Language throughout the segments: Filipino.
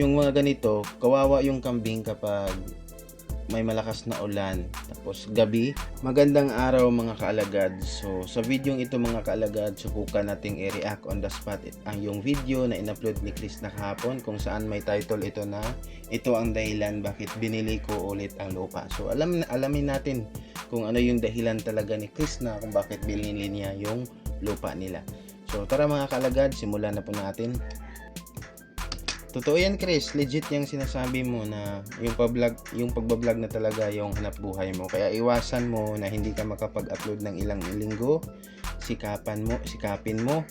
Yung mga ganito, kawawa yung kambing kapag may malakas na ulan. Tapos gabi, magandang araw mga kaalagad. So sa video ito mga kaalagad, subukan nating i-react on the spot ang yung video na in-upload ni Chris na kahapon, kung saan may title ito na ito ang dahilan bakit binili ko ulit ang lupa. So alamin natin kung ano yung dahilan talaga ni Chris na kung bakit binili niya yung lupa nila. So tara mga kaalagad, simulan na po natin. Totoo yan Chris, legit yung sinasabi mo na yung pagbablog na talaga yung hanap buhay mo. Kaya iwasan mo na hindi ka makapag-upload ng ilang linggo, sikapin mo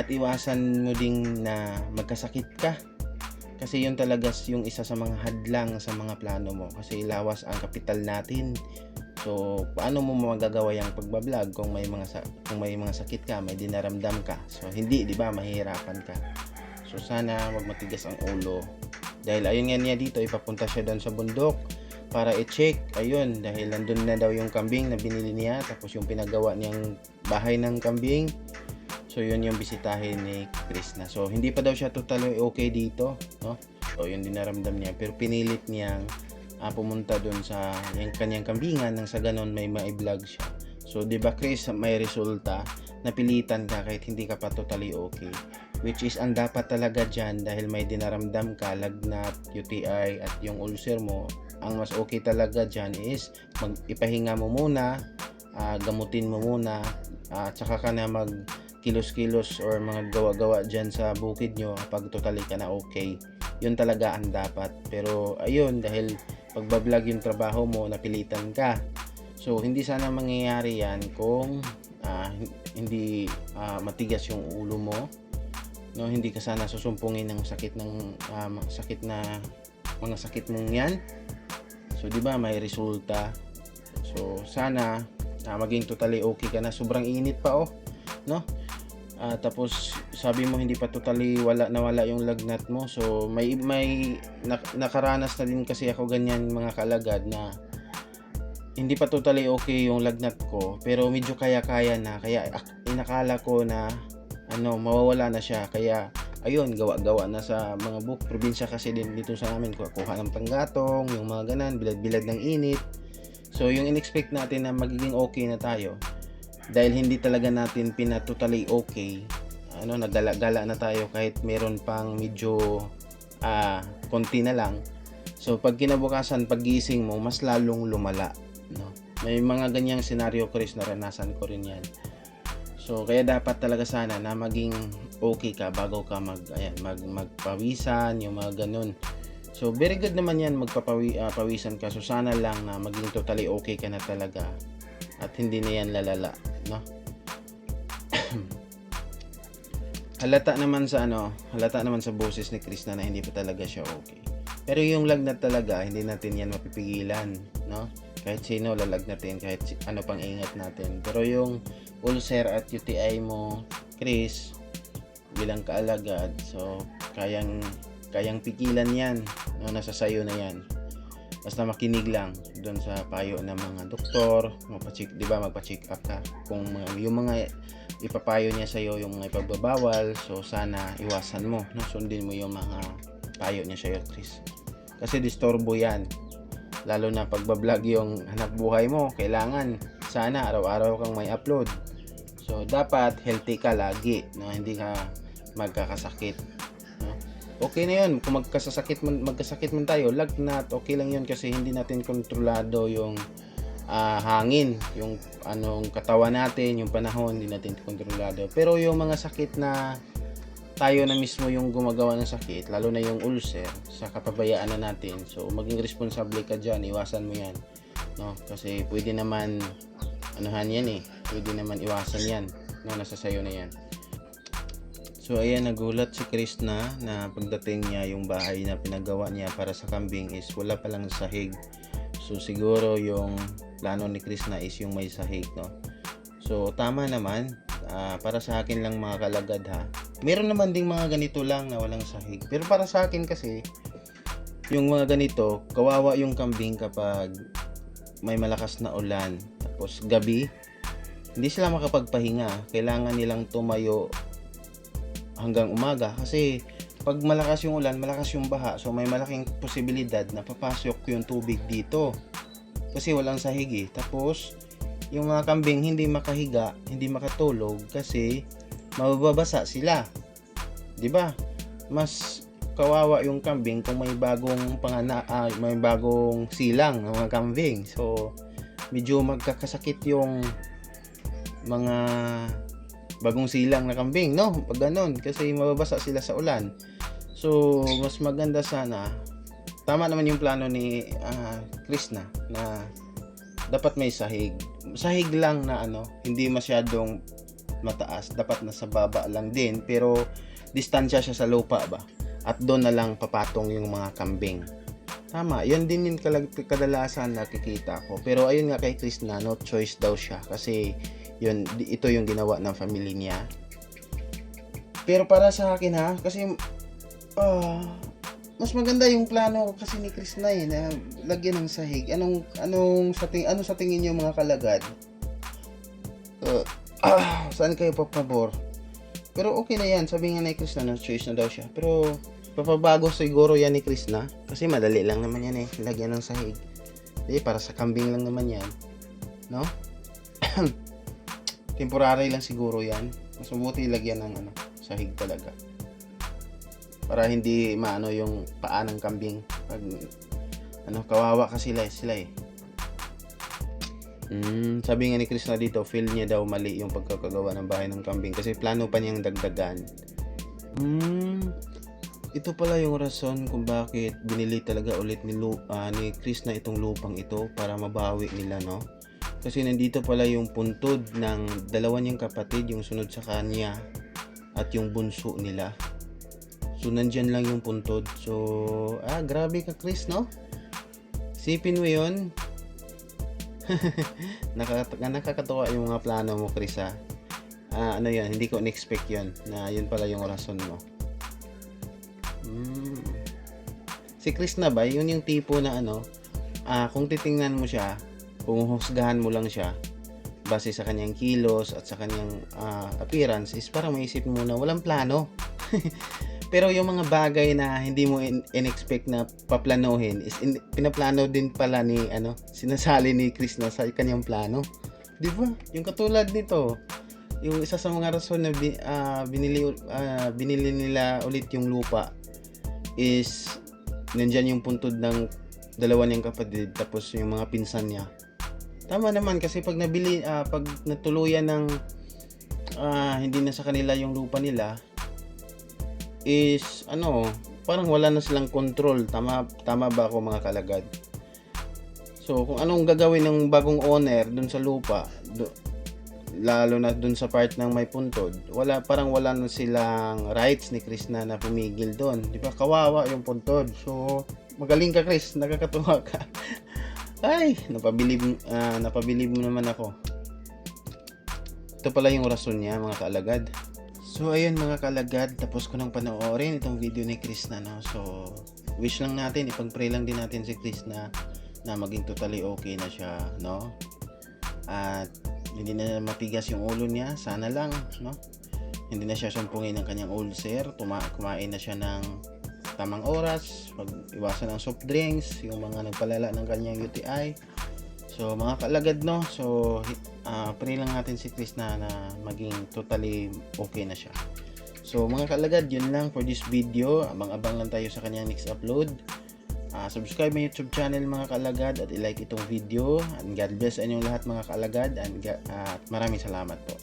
at iwasan mo ding na magkasakit ka. Kasi yun talaga yung isa sa mga hadlang sa mga plano mo, kasi lawas ang kapital natin. So paano mo magagawa yung pagbablog kung may mga sakit ka, may dinaramdam ka? So hindi, 'di ba, mahihirapan ka. So sana wag matigas ang ulo. Dahil ayun nga niya dito, ipapunta siya doon sa bundok para i-check. Ayun, dahil nandun na daw yung kambing na binili niya, tapos yung pinagawa niyang bahay ng kambing. So yun yung bisitahin ni Chris na. So hindi pa daw siya totally okay dito, no? So yun din naramdam niya, pero pinilit niyang pumunta doon sa yung kanyang kambingan nang sa ganon may ma-vlog siya. So 'di ba Chris, may resulta, napilitan ka kahit hindi ka pa totally okay. Which is ang dapat talaga dyan, dahil may dinaramdam ka, lagnat, UTI at yung ulcer mo, ang mas okay talaga dyan is ipahinga mo muna, gamutin mo muna, at saka ka na mag kilos-kilos or mga gawa-gawa dyan sa bukid nyo kapag totally ka na okay. Yun talaga ang dapat. Pero ayun, dahil pagbablog yung trabaho mo, napilitan ka. So hindi sana mangyayari yan kung hindi matigas yung ulo mo, no? Hindi ka sana susumpungin ng sakit mga sakit mong yan. So 'di ba, may resulta. So sana maging totally okay ka na. Sobrang init pa, no? Tapos sabi mo hindi pa totally nawala yung lagnat mo. So may nakaranas na din kasi ako ganyan mga kalagad, na hindi pa totally okay yung lagnat ko, pero medyo kaya-kaya na. Kaya inakala ko na mawawala na siya. Kaya ayun, gawa-gawa na sa mga probinsya kasi din dito sa amin, kuha ng panggatong, yung mga ganan, bilad-bilad ng init. So yung in-expect natin na magiging okay na tayo, dahil hindi talaga natin totally okay, nagala-gala na tayo kahit meron pang medyo konti na lang. So pag kinabukasan, paggising mo, mas lalong lumala, no? May mga ganyang senaryo Chris, naranasan ko rin yan. So kaya dapat talaga sana na maging okay ka bago ka magpawisan, yung mga ganun. So very good naman yan, pawisan ka. So sana lang na maging totally okay ka na talaga at hindi na yan lalala, no? halata naman sa boses ni Chris na hindi pa talaga siya okay. Pero yung lagnat talaga, hindi natin yan mapipigilan, no? Kahit sino lalagnatin, kahit ano pang ingat natin. Pero yung ulcer at UTI mo Chris, bilang kaalagad, so kayang pigilan yan, no? Nasa sayo na yan, basta makinig lang doon sa payo ng mga doktor, magpa-check up ka kung yung mga ipapayo niya sa iyo, yung mga ipagbabawal. So sana iwasan mo, no? Sundin mo yung mga payo niya sa iyo Chris, kasi disturbo yan. Lalo na pagbablog yung hanap buhay mo, kailangan sana araw-araw kang may upload. So dapat healthy ka lagi, no? Hindi ka magkakasakit, no? Okay na yun kung magkasakit man tayo, lagnat, okay lang yun, kasi hindi natin kontrolado yung hangin, yung katawan natin, yung panahon, hindi natin kontrolado. Pero yung mga sakit na tayo na mismo yung gumagawa ng sakit, lalo na yung ulcer, sa kapabayaan na natin. So maging responsable ka dyan, iwasan mo yan, no? Kasi pwede naman pwede naman iwasan yan, no? Nasa sayo na yan. So ayan, nagulat si Chris na pagdating niya yung bahay na pinagawa niya para sa kambing is wala palang sahig. So siguro yung plano ni Chris na is yung may sahig, no? So tama naman, para sa akin lang mga kalagad ha. Meron naman ding mga ganito lang na walang sahig. Pero para sa akin kasi, yung mga ganito, kawawa yung kambing kapag may malakas na ulan. Tapos gabi, hindi sila makapagpahinga. Kailangan nilang tumayo hanggang umaga, kasi pag malakas yung ulan, malakas yung baha, so may malaking posibilidad na papasok yung tubig dito. Kasi walang sahig eh. Tapos, yung mga kambing hindi makahiga, hindi makatulog kasi mababasa sila. 'Di ba? Mas kawawa yung kambing kung may bagong may bagong silang ng mga kambing. So, medyo magkakasakit yung mga bagong silang na kambing, no? Pag ganun, kasi mababasa sila sa ulan. So, mas maganda sana. Tama naman yung plano ni Krishna na dapat may sahig. Sahig lang na hindi masyadong mataas. Dapat nasa baba lang din. Pero, distansya siya sa lupa ba? At doon na lang papatong yung mga kambing. Tama, yun din yung kadalasan nakikita ko. Pero ayun nga kay Krishna, no choice daw siya. Kasi, ito yung ginawa ng family niya. Pero para sa akin ha, kasi mas maganda yung plano kasi ni Krishna na lagyan ng sahig. Ano sa tingin niyo mga kalagad? Saan kayo papabor? Pero okay na yan, sabi nga ni Krishna na choice na daw siya. Pero papabago siguro yan ni Krishna kasi madali lang naman yan lagyan ng sahig. Para sa kambing lang naman yan, no? Temporary lang siguro yan. Mas mabuti lagyan ng sahig talaga. Para hindi maano yung paa ng kambing pag kawawa kasi sila eh. Sabi nga ni Krishna dito, feel niya daw mali yung pagkakagawa ng bahay ng kambing kasi plano pa niyang dagdagan. Ito pala yung rason kung bakit binili talaga ulit ni Krishna itong lupang ito para mabawi nila, no? Kasi nandito pala yung puntod ng dalawa niyang kapatid, yung sunod sa kanya at yung bunso nila. So, nandyan lang yung puntod. So, grabe ka, Chris, no? Sipin mo yun. Nakakatuwa yung mga plano mo, Chris, ha? Yan, hindi ko in-expect yun. Na yun pala yung rason mo. Si Chris na ba? Yun yung tipo na kung titingnan mo siya, kung husgahan mo lang siya, base sa kanyang kilos at sa kanyang appearance, is parang maisip mo na walang plano. Pero yung mga bagay na hindi mo in-expect na paplanuhin is pinaplano din pala ni sinasali ni Chris na sa kanyang plano. 'Di ba? Yung katulad nito, yung isa sa mga rason na binili nila ulit yung lupa is nandiyan yung puntod ng dalawa niyang kapatid tapos yung mga pinsan niya. Tama naman kasi pag natuluyan ng hindi na sa kanila yung lupa nila is parang wala na silang control. Tama ba ako mga kalagad? So kung anong gagawin ng bagong owner dun sa lupa, lalo na dun sa part ng may puntod, parang wala na silang rights ni Krishna na pumigil doon. Di ba? Kawawa yung puntod. So magaling ka, Chris, nakakatuwa ka. Ay, napabilib mo naman ako. Ito pala yung rason niya mga kaalagad. So ayun mga kalagad, tapos ko nang panoorin itong video ni Krishna, no? So wish lang natin, ipag-pray lang din natin si Krishna na maging totally okay na siya, no? At hindi na matigas yung ulo niya, sana lang, no? Hindi na siya sumpungin ng kanyang ulcer, kumain na siya ng tamang oras, iwasan ng soft drinks, yung mga nagpalala ng kanyang UTI. So mga kalagad, no? So pray lang natin si Krishna na maging totally okay na siya. So mga kalagad, yun lang for this video. Abang-abang lang tayo sa kanyang next upload. Subscribe my YouTube channel mga kalagad at i-like itong video. And God bless sa inyong lahat mga kalagad, and maraming salamat po.